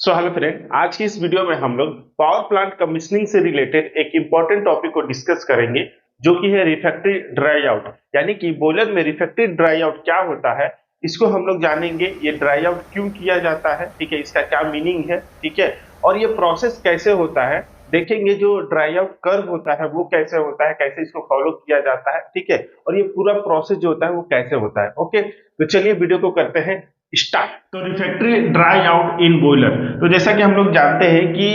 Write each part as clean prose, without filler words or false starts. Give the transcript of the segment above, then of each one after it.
Hello friend, आज की इस वीडियो में हम लोग पावर प्लांट कमीशनिंग से रिलेटेड एक इम्पोर्टेंट टॉपिक को डिस्कस करेंगे, जो कि है रिफ्रैक्टरी ड्राई आउट। यानी कि बॉयलर में रिफ्रैक्टरी ड्राई आउट क्या होता है, इसको हम लोग जानेंगे। ये ड्राई आउट क्यों किया जाता है, ठीक है, इसका क्या मीनिंग है, ठीक है, और ये प्रोसेस कैसे होता है। देखेंगे जो ड्राई आउट कर्व होता है वो कैसे होता है, कैसे इसको फॉलो किया जाता है, ठीक है, और ये पूरा प्रोसेस जो होता है वो कैसे होता है। ओके, तो चलिए वीडियो को करते हैं स्टार्ट। तो refractory dry out in boiler, तो जैसा कि हम लोग जानते हैं कि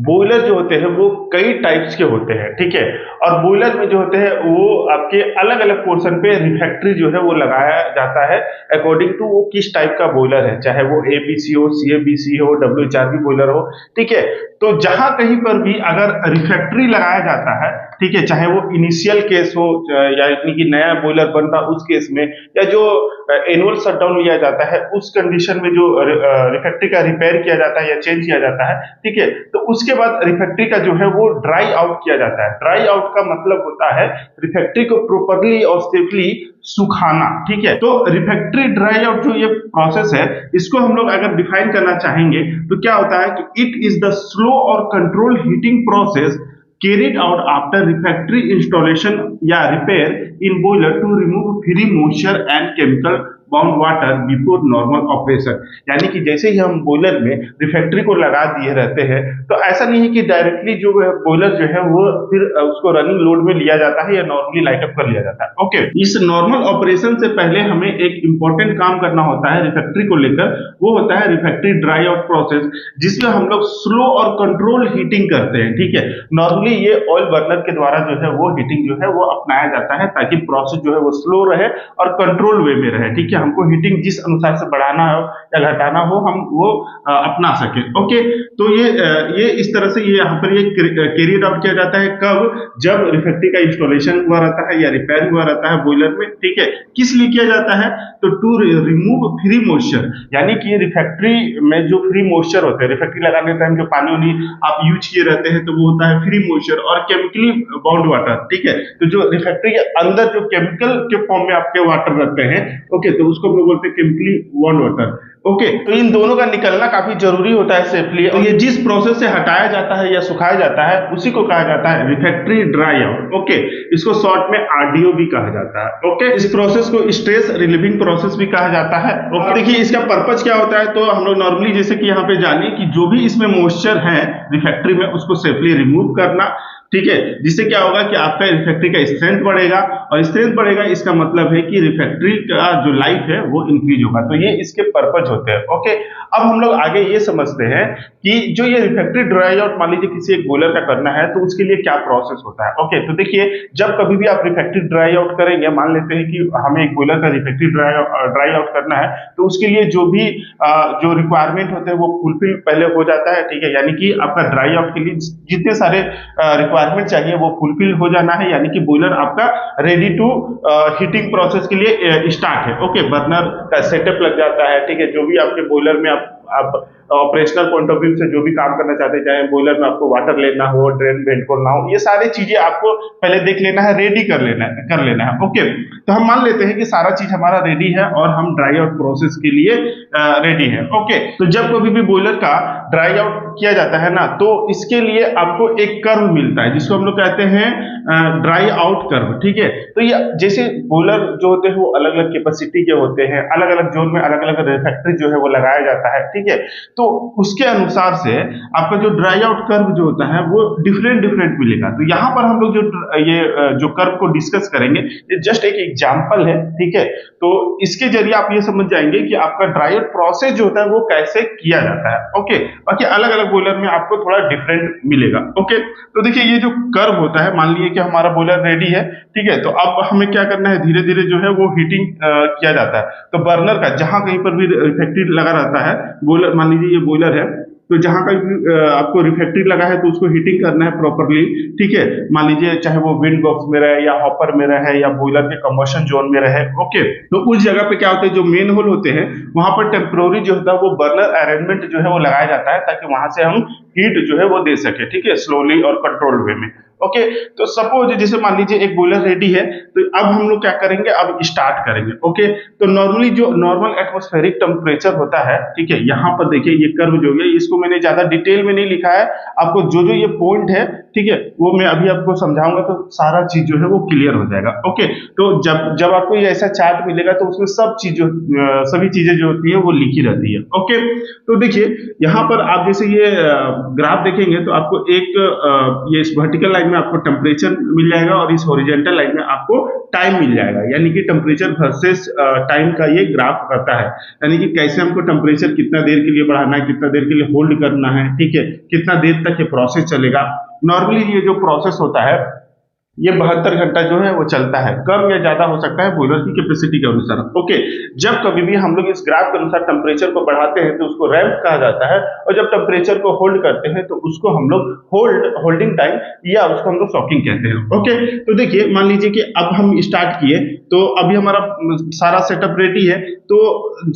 बॉयलर जो होते हैं वो कई टाइप्स के होते हैं, ठीक है, और बॉयलर में जो होते हैं वो आपके अलग अलग पोर्शन पे रिफ्रैक्टरी जो है वो लगाया जाता है अकॉर्डिंग टू वो किस टाइप का बॉयलर है, चाहे वो एबीसी हो, सीएबीसी हो, डब्ल्यूएचआरबी बॉयलर हो, ठीक है। तो जहां कहीं पर भी अगर रिफ्रैक्टरी लगाया जाता है, ठीक है, चाहे वो इनिशियल केस हो या कि नया बॉयलर बन रहा उस केस में, या जो एनुअल शटडाउन लिया जाता है उस कंडीशन में जो रिफैक्ट्री का रिपेयर किया जाता है या चेंज किया जाता है, ठीक है, तो उसके बाद रिफैक्ट्री का जो है वो ड्राई आउट किया जाता है। ड्राई आउट का मतलब होता है रिफैक्ट्री को प्रॉपरली और सेफली सुखाना, ठीक है। तो रिफैक्ट्री ड्राई आउट जो ये प्रोसेस है, इसको हम लोग अगर डिफाइन करना चाहेंगे तो क्या होता है कि इट इज द स्लो और control heating process carried out after refractory installation या repair in boiler to remove free moisture and chemical bound water before normal operation. यानी कि जैसे ही हम बॉयलर में रिफैक्ट्री को लगा दिए रहते हैं, तो ऐसा नहीं है कि डायरेक्टली जो बॉयलर जो है वो फिर उसको रनिंग लोड में लिया जाता है या नॉर्मली लाइटअप कर लिया जाता है। ओके, इस नॉर्मल ऑपरेशन से पहले हमें एक इंपॉर्टेंट काम करना होता है रिफैक्ट्री को लेकर, वो होता है रिफैक्ट्री ड्राई आउट प्रोसेस, जिसमें हम लोग स्लो और कंट्रोल हीटिंग करते हैं, ठीक है। नॉर्मली ये ऑयल बर्नर के द्वारा जो है वो हीटिंग जो है वो अपनाया जाता है, ताकि प्रोसेस जो है वो स्लो रहे और कंट्रोल वे में रहे, ठीक है। हमको हीटिंग जिस अनुसार से बढ़ाना हो या घटाना हो, हम वो अपना सके। ओके, तो ये इस तरह से ये यहाँ पर ये कैरियड आउट किया जाता है। कब? जब रिफैक्ट्री का इंस्टॉलेशन हुआ रहता है या रिपेयर हुआ रहता है बॉयलर में, ठीक है। किस लिए किया जाता है? तो टू रिमूव फ्री मॉइस्चर, यानी कि रिफैक्ट्री में जो फ्री मॉइस्चर होते हैं, रिफैक्ट्री लगाने टाइम जो पानी वानी आप यूज किए रहते हैं, तो वो होता है फ्री मॉइस्चर और केमिकली बाउंड वाटर, ठीक है। तो जो रिफैक्ट्री के अंदर जो केमिकल के फॉर्म में आपके वाटर रहते हैं, ओके, तो उसको हम लोग बोलते हैं केमिकली बाउंड वाटर। ओके, तो इन दोनों का निकलना काफी जरूरी होता है सेफली, और ये जिस प्रोसेस से हटाया जाता है या सुखाया जाता है उसी को कहा जाता है रिफैक्ट्री ड्राई आउट। ओके, इसको शॉर्ट में आरडीओ भी कहा जाता है। ओके, इस प्रोसेस को स्ट्रेस रिलीविंग प्रोसेस भी कहा जाता है। ओके, देखिए इसका पर्पज क्या होता है, तो हम लोग नॉर्मली जैसे कि यहाँ पे जानिए कि जो भी इसमें मॉइस्चर है रिफैक्ट्री में उसको सेफली रिमूव करना, ठीक है, जिससे क्या होगा कि आपका रिफैक्ट्री का स्ट्रेंथ बढ़ेगा, और स्ट्रेंथ बढ़ेगा इसका मतलब है कि रिफैक्ट्री का जो लाइफ है वो इंक्रीज होगा। तो ये इसके पर्पज होते हैं। ओके, अब हम लोग आगे ये समझते हैं कि जो ये रिफैक्ट्री ड्राई आउट मान लीजिए किसी एक बॉयलर का करना है तो उसके लिए क्या प्रोसेस होता है। ओके, तो देखिए जब कभी भी आप रिफैक्ट्री ड्राई आउट करेंगे, मान लेते हैं कि हमें एक बॉयलर का रिफैक्ट्री ड्राई आउट करना है, तो उसके लिए जो भी जो रिक्वायरमेंट होते हैं वो फुलफिल पहले हो जाता है, ठीक है। यानी कि आपका ड्राई आउट के लिए जितने सारे रिक्वायरमेंट चाहिए वो फुलफिल हो जाना है, यानी कि बॉयलर आपका रेडी टू हीटिंग प्रोसेस के लिए स्टार्ट है। ओके, बर्नर का सेटअप लग जाता है, ठीक है। जो भी आपके बॉयलर में आप ऑपरेशनल पॉइंट ऑफ व्यू से जो भी काम करना चाहते हैं, चाहे बॉयलर में आपको वाटर लेना हो, ड्रेन वेंट करना हो, ये सारी चीजें आपको पहले देख लेना है, रेडी कर लेना है। ओके, तो हम मान लेते हैं कि सारा चीज हमारा रेडी है और हम ड्राई आउट प्रोसेस के लिए रेडी है। ओके, तो जब कभी भी बॉयलर का ड्राई आउट किया जाता है ना, तो इसके लिए आपको एक कर्व मिलता है जिसको हम लोग कहते हैं ड्राई आउट कर्व, ठीक है। तो ये जैसे बॉयलर जो होते हैं वो अलग अलग कैपेसिटी के होते हैं, अलग अलग जोन में अलग अलग रिफैक्ट्री जो है वो लगाया जाता है, ठीक है। तो उसके अनुसार से आपका जो ड्राई आउट कर्व जो होता है वो डिफरेंट मिलेगा। तो यहाँ पर हम लोग जो कर्व को डिस्कस करेंगे, ये जस्ट एक एग्जांपल है, ठीक है। तो इसके जरिए आप ये समझ जाएंगे कि आपका ड्राई आउट प्रोसेस जो होता है वो कैसे किया जाता है। ओके, बाकी अलग अलग बॉयलर में आपको थोड़ा डिफरेंट मिलेगा। ओके, तो देखिए ये जो कर्व होता है, मान लीजिए कि हमारा बॉयलर रेडी है, ठीक है। तो अब हमें क्या करना है, धीरे धीरे जो है वो हीटिंग किया जाता है। तो बर्नर का जहां कहीं पर भी रिफैक्ट्री लगा रहता है, बॉयलर मान लीजिए ये बॉयलर है, तो जहां का आपको रिफैक्ट्री लगा है तो उसको हीटिंग करना है प्रॉपरली, ठीक है। मान लीजिए चाहे वो विंड बॉक्स में रहे या हॉपर में रहे या बॉयलर के कंबशन जोन में रहे। ओके, तो उस जगह पे क्या होता है, जो मेन होल होते हैं वहां पर टेम्पोररी जो होता है वो बर्नर अरेंजमेंट जो है वो लगाया जाता है, ताकि वहां से हम हीट जो है वो दे सके, ठीक है, स्लोली और कंट्रोल्ड वे में। ओके, तो सपोज जैसे मान लीजिए एक बॉयलर रेडी है, तो अब हम लोग क्या करेंगे, अब स्टार्ट करेंगे। ओके, तो नॉर्मली जो नॉर्मल एटमॉस्फेरिक टेम्परेचर होता है, ठीक है, यहाँ पर देखिए ये कर्व जो है, इसको मैंने ज्यादा डिटेल में नहीं लिखा है, आपको जो जो ये पॉइंट है, ठीक है, वो मैं अभी आपको समझाऊंगा तो सारा चीज जो है वो क्लियर हो जाएगा। ओके, तो जब जब आपको ये ऐसा चार्ट मिलेगा तो उसमें सभी चीजें जो होती है वो लिखी रहती है। ओके, तो देखिए यहाँ पर आप जैसे ये ग्राफ देखेंगे तो आपको एक ये इस वर्टिकल लाइन में आपको टेम्परेचर मिल जाएगा और इस हॉरिजॉन्टल लाइन में आपको टाइम मिल जाएगा, यानी कि टेम्परेचर वर्सेस टाइम का ये ग्राफ रहता है, यानी कि कैसे हमको टेम्परेचर कितना देर के लिए बढ़ाना है, कितना देर के लिए होल्ड करना है, ठीक है, कितना देर तक ये प्रोसेस चलेगा। नॉर्मली ये जो प्रोसेस होता है ये 72 घंटा जो है वो चलता है, कम या ज्यादा हो सकता है बॉयलर की कैपेसिटी के अनुसार। ओके, जब कभी भी हम लोग इस ग्राफ के अनुसार टेम्परेचर को बढ़ाते हैं तो उसको रैंप कहा जाता है, और जब टेम्परेचर को होल्ड करते हैं तो उसको हम लोग होल्डिंग टाइम या उसको हम लोग सॉकिंग कहते हैं। ओके, तो देखिए मान लीजिए कि अब हम स्टार्ट किए, तो अभी हमारा सारा सेटअप रेडी है, तो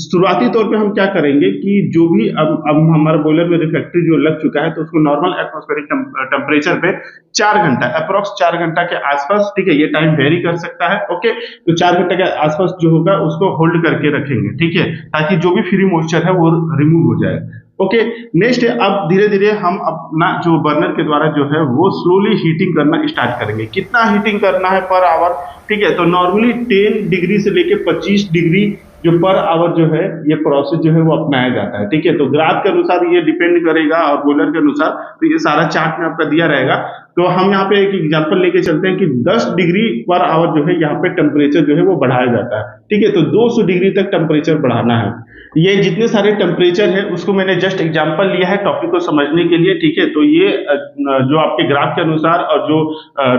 शुरुआती तौर पे हम क्या करेंगे कि जो भी अब हमारा बॉयलर में रिफ्रैक्टरी जो लग चुका है तो उसको नॉर्मल एटमॉस्फेरिक टेम्परेचर पे 4 घंटा अप्रोक्स 4 घंटा के आसपास, ठीक है, ये टाइम वेरी कर सकता है। ओके, तो 4 घंटे के आसपास जो होगा उसको होल्ड करके रखेंगे, ठीक है, ताकि जो भी फ्री मॉइस्चर है वो रिमूव हो जाए। ओके, नेक्स्ट है, अब धीरे धीरे हम अपना जो बर्नर के द्वारा जो है वो स्लोली हीटिंग करना स्टार्ट करेंगे। कितना हीटिंग करना है पर आवर, ठीक है, तो नॉर्मली 10 डिग्री से लेके 25 डिग्री जो पर आवर जो है ये प्रोसेस जो है वो अपनाया जाता है, ठीक है, तो ग्राफ के अनुसार ये डिपेंड करेगा और बॉयलर के अनुसार, तो ये सारा चार्ट में आपका दिया रहेगा। तो हम यहाँ पे एक एग्जांपल लेके चलते हैं कि 10 डिग्री पर आवर जो है यहाँ पे टेम्परेचर जो है वो बढ़ाया जाता है, ठीक है, तो 200 डिग्री तक टेम्परेचर बढ़ाना है। ये जितने सारे टेम्परेचर है उसको मैंने जस्ट एग्जांपल लिया है टॉपिक को समझने के लिए, ठीक है, तो ये जो आपके ग्राफ के अनुसार और जो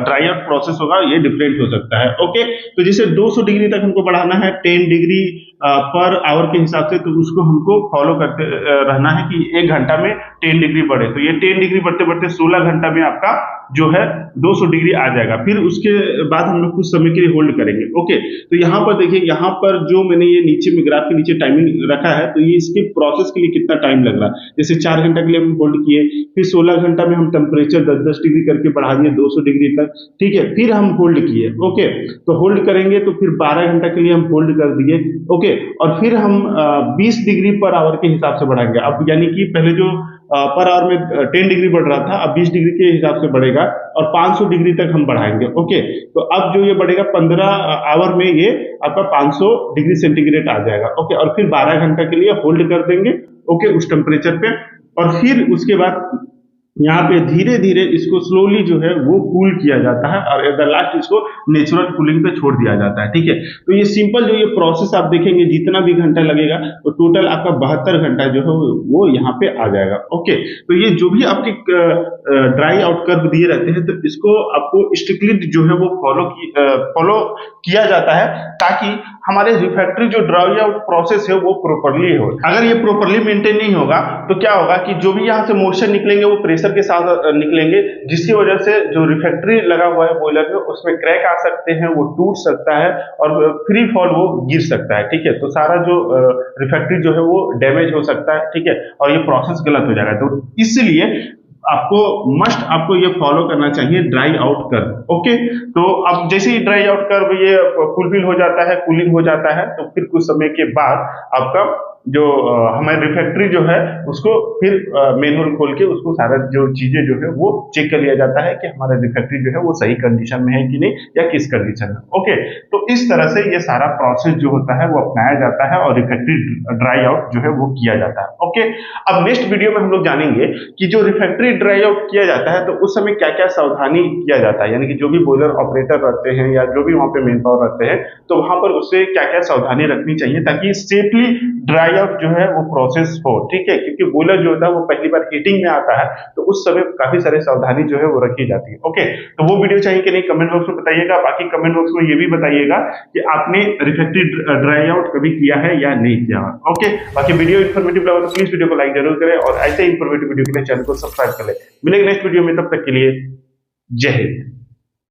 ड्राई आउट प्रोसेस होगा ये डिफरेंट हो सकता है। ओके, तो जैसे 200 डिग्री तक हमको बढ़ाना है 10 डिग्री पर आवर के हिसाब से, तो उसको हमको फॉलो करते रहना है कि 1 घंटा में 10 डिग्री बढ़े, तो ये 10 डिग्री बढ़ते बढ़ते 16 घंटा में आपका जो है 200 डिग्री आ जाएगा। फिर उसके बाद हम लोग कुछ समय के लिए होल्ड करेंगे। ओके, तो यहाँ पर देखिए, यहाँ पर जो मैंने ये नीचे में ग्राफ के नीचे टाइमिंग रखा है, तो ये इसके प्रोसेस के लिए कितना टाइम लग रहा है, जैसे 4 घंटा के लिए हम होल्ड किए, फिर 16 घंटा में हम टेम्परेचर 10-10 डिग्री करके बढ़ा दिए 200 डिग्री तक, ठीक है, फिर हम होल्ड किए। ओके, तो होल्ड करेंगे तो फिर 12 घंटा के लिए हम होल्ड कर दिए। ओके, और फिर हम 20 डिग्री पर आवर के हिसाब से बढ़ाएंगे। अब यानी कि पहले जो पर आवर में 10 डिग्री बढ़ रहा था, अब 20 डिग्री के हिसाब से बढ़ेगा और 500 डिग्री तक हम बढ़ाएंगे। ओके, तो अब जो ये बढ़ेगा 15 आवर में ये आपका 500 डिग्री सेंटीग्रेड आ जाएगा। ओके, और फिर 12 घंटा के लिए होल्ड कर देंगे, ओके, उस टेम्परेचर पे, और फिर उसके बाद यहाँ पे धीरे धीरे इसको स्लोली जो है वो कूल किया जाता है और एट द लास्ट इसको नेचुरल कूलिंग पे छोड़ दिया जाता है, ठीक है। तो ये सिंपल जो ये प्रोसेस आप देखेंगे जितना भी घंटा लगेगा तो टोटल आपका 72 घंटा जो है वो यहाँ पे आ जाएगा। ओके, तो ये जो भी आपके ड्राई आउट कर्व दिए रहते हैं तो इसको आपको स्ट्रिक्टली जो है वो फॉलो किया जाता है ताकि हमारे रिफैक्ट्री जो ड्राई आउट प्रोसेस है वो प्रॉपर्ली हो। अगर ये प्रॉपर्ली मेंटेन नहीं होगा तो क्या होगा कि जो भी यहाँ से मोइस्चर निकलेंगे वो प्रेशर के साथ निकलेंगे, जिसकी वजह से जो रिफैक्ट्री लगा हुआ है बॉयलर में उसमें क्रैक आ सकते हैं, वो टूट सकता है और फ्री फॉल वो गिर सकता है, ठीक है। तो सारा जो रिफैक्ट्री जो है वो डैमेज हो सकता है, ठीक है, और ये प्रोसेस गलत हो जाएगा। तो इसलिए आपको ये फॉलो करना चाहिए ड्राई आउट कर्व। ओके, तो अब जैसे ही ड्राई आउट कर्व ये फुलफिल हो जाता है, कूलिंग हो जाता है, तो फिर कुछ समय के बाद आपका जो हमारे रिफैक्ट्री जो है उसको फिर मैनुअल खोल के उसको सारा जो चीजें जो है वो चेक कर लिया जाता है कि हमारा रिफैक्ट्री जो है वो सही कंडीशन में है कि नहीं या किस कंडीशन में। ओके, तो इस तरह से ये सारा प्रोसेस जो होता है वो अपनाया जाता है और रिफैक्ट्री ड्राई आउट जो है वो किया जाता है। ओके, अब नेक्स्ट वीडियो में हम लोग जानेंगे कि जो रिफैक्ट्री ड्राई आउट किया जाता है तो उस समय क्या क्या सावधानी किया जाता है, यानी कि जो भी बॉयलर ऑपरेटर रहते हैं या जो भी वहां पे मैन पावर रहते हैं तो वहां पर उससे क्या क्या सावधानी रखनी चाहिए ताकि सेफली ड्राई आउट जो है वो प्रोसेस हो, ठीक है, क्योंकि बॉयलर जो होता है वो पहली बार हीटिंग में आता है तो उस समय काफी सारे सावधानी जो है वो रखी जाती है। ओके, तो वो वीडियो चाहिए कि नहीं कमेंट बॉक्स में बताइएगा। बाकी कमेंट बॉक्स में ये भी बताइएगा कि आपने रिफैक्ट्री ड्राई आउट कभी किया है या नहीं किया है। ओके, बाकी वीडियो इन्फॉर्मेटिव लगा तो प्लीज वीडियो को लाइक जरूर करें और ऐसे इन्फॉर्मेटिव वीडियो के लिए चैनल को सब्सक्राइब कर ले। मिलेंगे नेक्स्ट वीडियो में, तब तक के लिए जय हिंद।